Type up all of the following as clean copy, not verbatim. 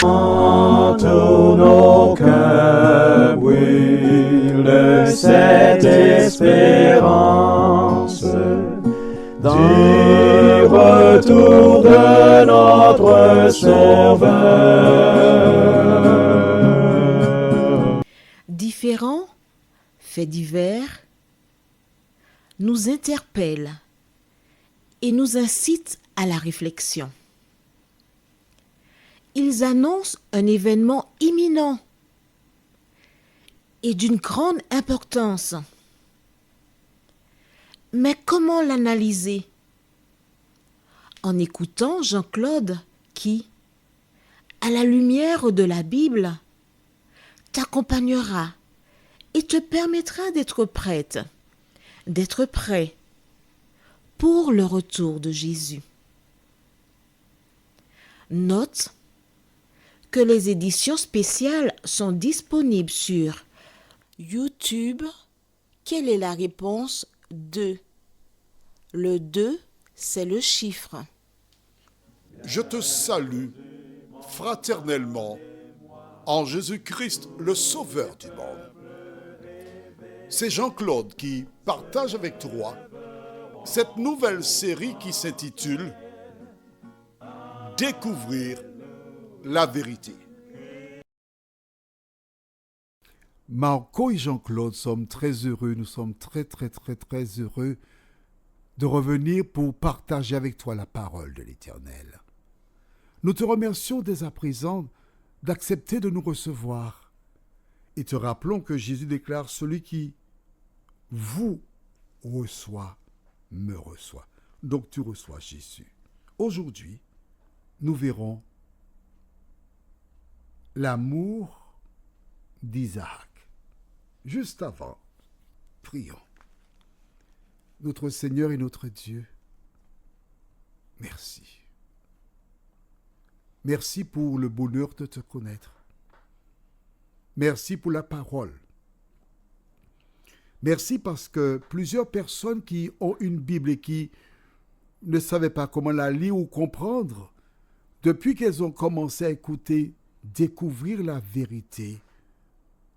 Tous nos cœurs brûlent de cette espérance du retour de notre Sauveur. Différents faits divers nous interpellent et nous incitent à la réflexion. Ils annoncent un événement imminent et d'une grande importance. Mais comment l'analyser? En écoutant Jean-Claude qui, à la lumière de la Bible, t'accompagnera et te permettra d'être prête, d'être prêt pour le retour de Jésus. Note que les éditions spéciales sont disponibles sur YouTube. Quelle est la réponse 2? Le 2, c'est le chiffre. Je te salue fraternellement en Jésus-Christ, le Sauveur du monde. C'est Jean-Claude qui partage avec toi cette nouvelle série qui s'intitule « Découvrir la vérité ». Marco et Jean-Claude sommes très heureux, nous sommes très heureux de revenir pour partager avec toi la parole de l'Éternel. Nous te remercions dès à présent d'accepter de nous recevoir et te rappelons que Jésus déclare « Celui qui vous reçoit, me reçoit ». Donc tu reçois Jésus. Aujourd'hui, nous verrons l'amour d'Isaac. Juste avant, prions. Notre Seigneur et notre Dieu, merci. Merci pour le bonheur de te connaître. Merci pour la parole. Merci parce que plusieurs personnes qui ont une Bible et qui ne savaient pas comment la lire ou comprendre, depuis qu'elles ont commencé à écouter, découvrir la vérité,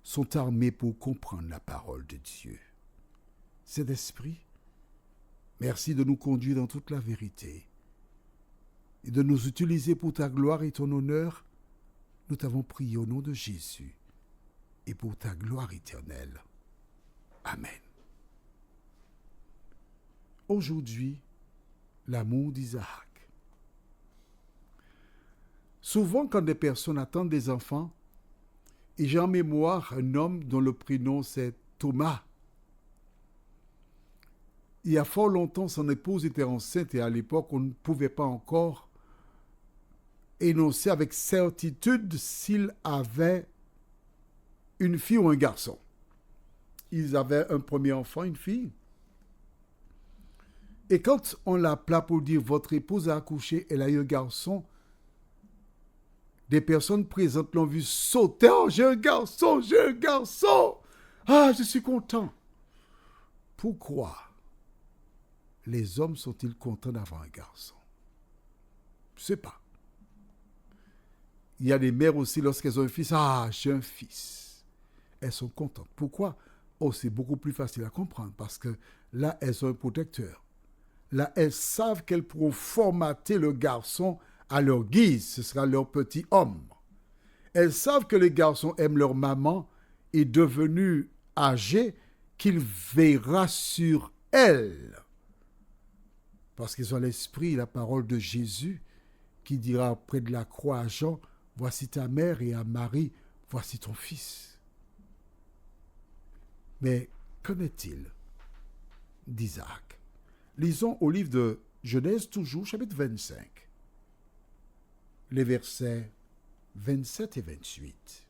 sont armées pour comprendre la parole de Dieu. Saint-Esprit, merci de nous conduire dans toute la vérité et de nous utiliser pour ta gloire et ton honneur. Nous t'avons prié au nom de Jésus et pour ta gloire éternelle. Amen. Aujourd'hui, l'amour d'Isaac. Souvent, quand des personnes attendent des enfants, et j'ai en mémoire un homme dont le prénom c'est Thomas. Il y a fort longtemps, son épouse était enceinte et à l'époque, on ne pouvait pas encore énoncer avec certitude s'il avait une fille ou un garçon. Ils avaient un premier enfant, une fille. Et quand on l'appela pour dire « Votre épouse a accouché, elle a eu un garçon », des personnes présentes l'ont vu sauter. « Oh, j'ai un garçon, j'ai un garçon! Ah, je suis content! » Pourquoi les hommes sont-ils contents d'avoir un garçon? Je ne sais pas. Il y a des mères aussi, lorsqu'elles ont un fils, « Ah, j'ai un fils! » Elles sont contentes. Pourquoi? Oh, c'est beaucoup plus facile à comprendre parce que là, elles ont un protecteur. Là, elles savent qu'elles pourront formater le garçon à leur guise. Ce sera leur petit homme. Elles savent que les garçons aiment leur maman et devenu âgé, qu'il veillera sur elle. Parce qu'ils ont à l'esprit la parole de Jésus qui dira près de la croix à Jean, « Voici ta mère » et à Marie, « Voici ton fils ». Mais qu'en est-il d'Isaac? Lisons au livre de Genèse toujours, chapitre 25, les versets 27 et 28.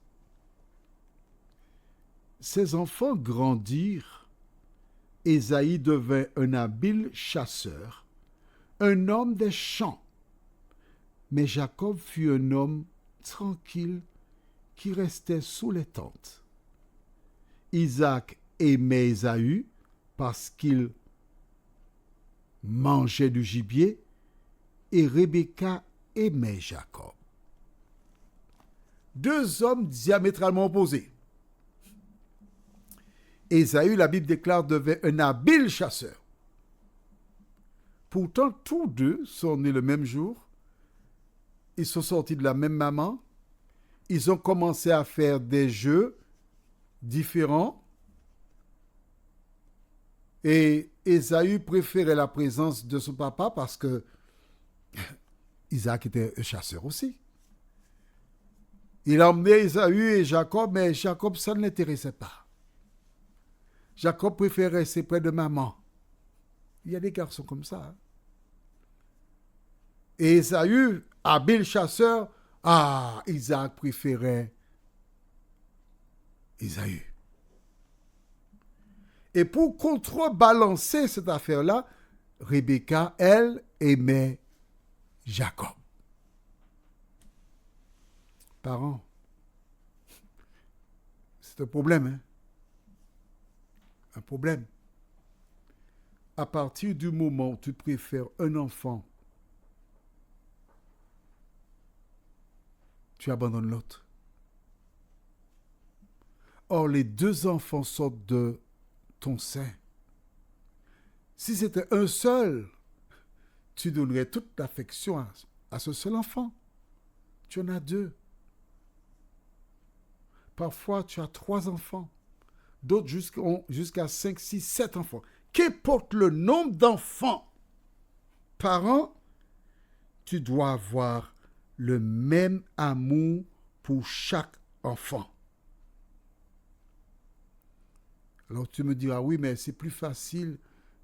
Ses enfants grandirent, Ésaïe devint un habile chasseur, un homme des champs. Mais Jacob fut un homme tranquille qui restait sous les tentes. Isaac aimait Ésaü parce qu'il mangeait du gibier et Rebecca aimait Jacob. deux hommes diamétralement opposés. Ésaü, la Bible déclare, devait un habile chasseur. Pourtant, tous deux sont nés le même jour. Ils sont sortis de la même maman. Ils ont commencé à faire des jeux différents. Et Ésaü préférait la présence de son papa parce que Isaac était un chasseur aussi. Il a emmené Ésaü et Jacob, mais Jacob, ça ne l'intéressait pas. Jacob préférait rester près de maman. Il y a des garçons comme ça. Hein? Et Ésaü, habile chasseur, Isaac préférait Ésaü. Et pour contrebalancer cette affaire-là, Rebecca, elle, aimait Jacob. Parents, c'est un problème, hein? Un problème. À partir du moment où tu préfères un enfant, tu abandonnes l'autre. Or, les deux enfants sortent de ton sein. Si c'était un seul, tu donnerais toute l'affection à ce seul enfant. Tu en as deux. Parfois, tu as 3 enfants. D'autres jusqu'à 5, 6, 7 enfants. Qu'importe le nombre d'enfants par an, tu dois avoir le même amour pour chaque enfant. Alors tu me diras, oui, mais c'est plus facile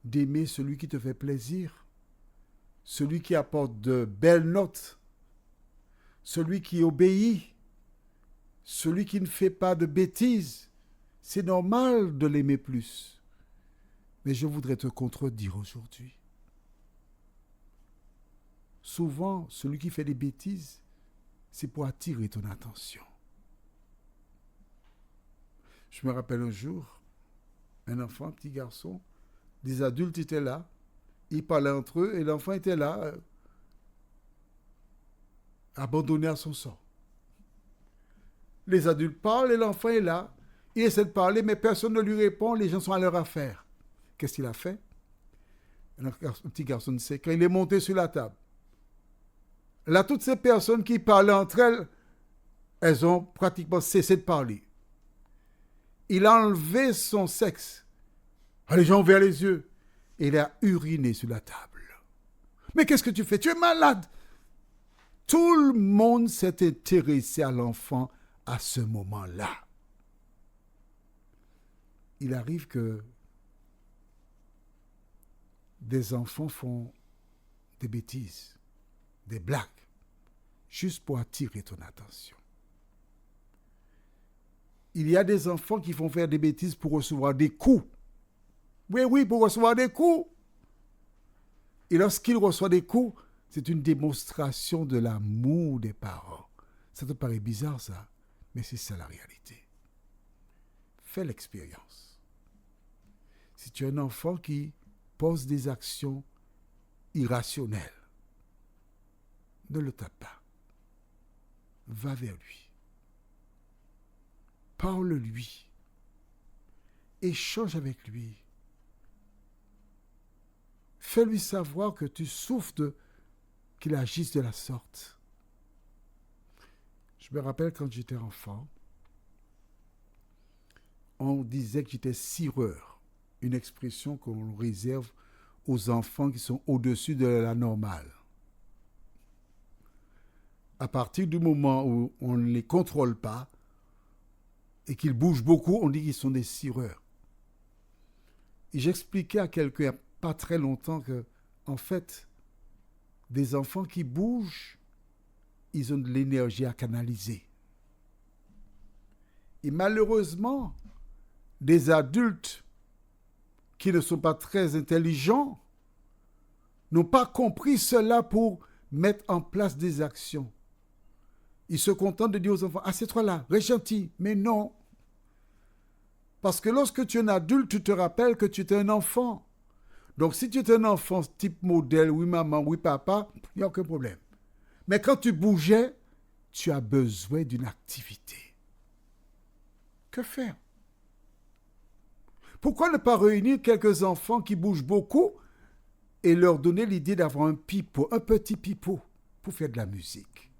d'aimer celui qui te fait plaisir, celui qui apporte de belles notes, celui qui obéit, celui qui ne fait pas de bêtises. C'est normal de l'aimer plus. Mais je voudrais te contredire aujourd'hui. Souvent, celui qui fait des bêtises, c'est pour attirer ton attention. Je me rappelle un jour, un enfant, un petit garçon, des adultes étaient là, ils parlaient entre eux et l'enfant était là, abandonné à son sort. Les adultes parlent et l'enfant est là. Il essaie de parler, mais personne ne lui répond. Les gens sont à leur affaire. Qu'est-ce qu'il a fait? Un petit garçon ne sait. Quand il est monté sur la table, là, toutes ces personnes qui parlaient entre elles, elles ont pratiquement cessé de parler. Il a enlevé son sexe. Les gens ont ouvert les yeux. Et il a uriné sur la table. Mais qu'est-ce que tu fais? Tu es malade. Tout le monde s'est intéressé à l'enfant à ce moment-là. Il arrive que des enfants font des bêtises, des blagues, juste pour attirer ton attention. Il y a des enfants qui font faire des bêtises pour recevoir des coups. Oui, pour recevoir des coups. Et lorsqu'ils reçoivent des coups, c'est une démonstration de l'amour des parents. Ça te paraît bizarre, ça, mais c'est ça la réalité. Fais l'expérience. Si tu es un enfant qui pose des actions irrationnelles, ne le tape pas. Va vers lui. Parle-lui. Échange avec lui. Fais-lui savoir que tu souffres qu'il agisse de la sorte. Je me rappelle quand j'étais enfant, on disait que j'étais cireur. Une expression qu'on réserve aux enfants qui sont au-dessus de la normale. À partir du moment où on ne les contrôle pas et qu'ils bougent beaucoup, on dit qu'ils sont des cireurs. Et j'expliquais à quelqu'un il n'y a pas très longtemps que, en fait, des enfants qui bougent, ils ont de l'énergie à canaliser. Et malheureusement, des adultes qui ne sont pas très intelligents n'ont pas compris cela pour mettre en place des actions. Ils se contentent de dire aux enfants, assieds-toi là, reste gentil. Mais non. Parce que lorsque tu es un adulte, tu te rappelles que tu étais un enfant. Donc si tu es un enfant type modèle, oui maman, oui papa, il n'y a aucun problème. Mais quand tu bougeais, tu as besoin d'une activité. Que faire? Pourquoi ne pas réunir quelques enfants qui bougent beaucoup et leur donner l'idée d'avoir un pipeau, un petit pipeau, pour faire de la musique?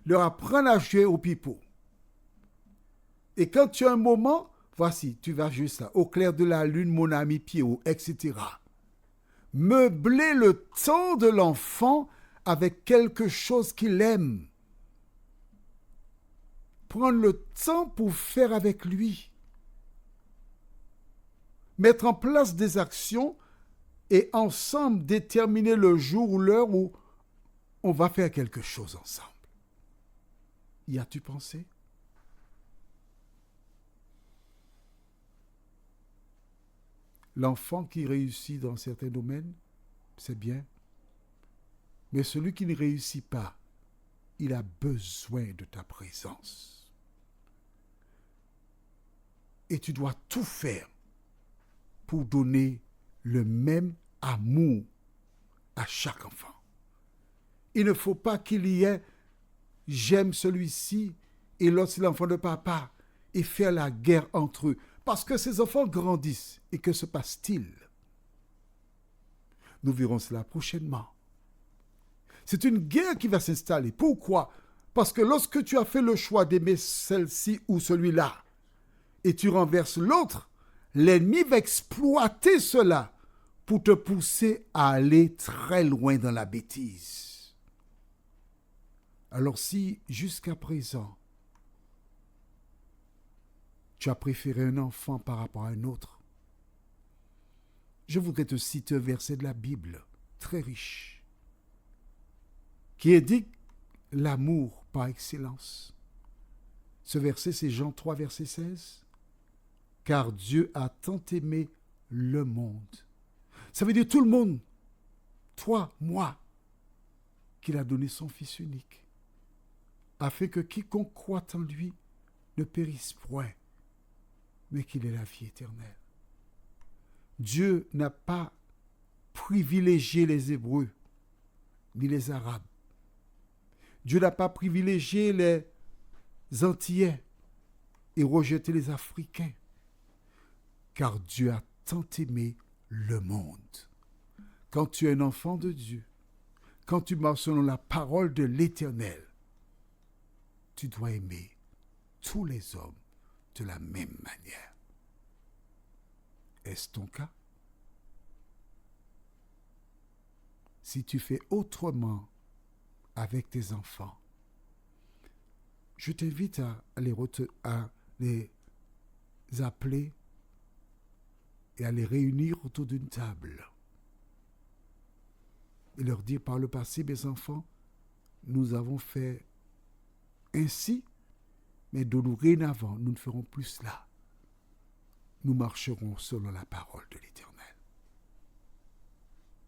Leur apprendre à jouer au pipeau. Et quand tu as un moment, voici, tu vas jouer ça. Au clair de la lune, mon ami Pierrot, etc. Meubler le temps de l'enfant avec quelque chose qu'il aime. Prendre le temps pour faire avec lui. Mettre en place des actions et ensemble déterminer le jour ou l'heure où on va faire quelque chose ensemble. Y as-tu pensé? L'enfant qui réussit dans certains domaines, c'est bien. Mais celui qui ne réussit pas, il a besoin de ta présence. Et tu dois tout faire pour donner le même amour à chaque enfant. Il ne faut pas qu'il y ait « j'aime celui-ci » et l'autre c'est l'enfant de papa et faire la guerre entre eux. Parce que ces enfants grandissent. Et que se passe-t-il? Nous verrons cela prochainement. C'est une guerre qui va s'installer. Pourquoi? Parce que lorsque tu as fait le choix d'aimer celle-ci ou celui-là, et tu renverses l'autre, l'ennemi va exploiter cela pour te pousser à aller très loin dans la bêtise. Alors si, jusqu'à présent, tu as préféré un enfant par rapport à un autre, je voudrais te citer un verset de la Bible très riche qui indique l'amour par excellence. Ce verset, c'est Jean 3, verset 16. « Car Dieu a tant aimé le monde. » Ça veut dire tout le monde, toi, moi, qu'il a donné son Fils unique, afin que quiconque croit en lui ne périsse point, mais qu'il ait la vie éternelle. Dieu n'a pas privilégié les Hébreux, ni les Arabes. Dieu n'a pas privilégié les Antillais et rejeté les Africains. Car Dieu a tant aimé le monde. Quand tu es un enfant de Dieu, quand tu marches selon la parole de l'Éternel, tu dois aimer tous les hommes de la même manière. Est-ce ton cas? Si tu fais autrement avec tes enfants, je t'invite à les appeler et à les réunir autour d'une table et leur dire par le passé, mes enfants, nous avons fait ainsi, mais dorénavant, nous ne ferons plus cela. Nous marcherons selon la parole de l'Éternel.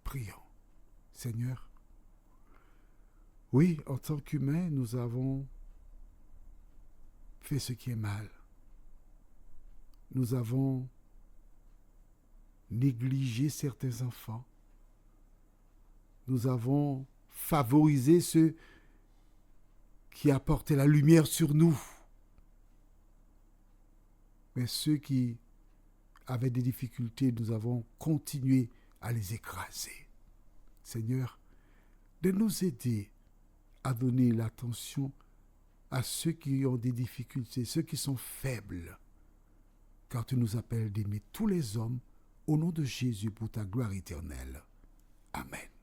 Prions. Seigneur, oui, en tant qu'humains, nous avons fait ce qui est mal. Nous avons négligé certains enfants. Nous avons favorisé ceux qui apportaient la lumière sur nous. Mais ceux qui avaient des difficultés, nous avons continué à les écraser. Seigneur, de nous aider à donner l'attention à ceux qui ont des difficultés, ceux qui sont faibles, car tu nous appelles d'aimer tous les hommes au nom de Jésus pour ta gloire éternelle. Amen.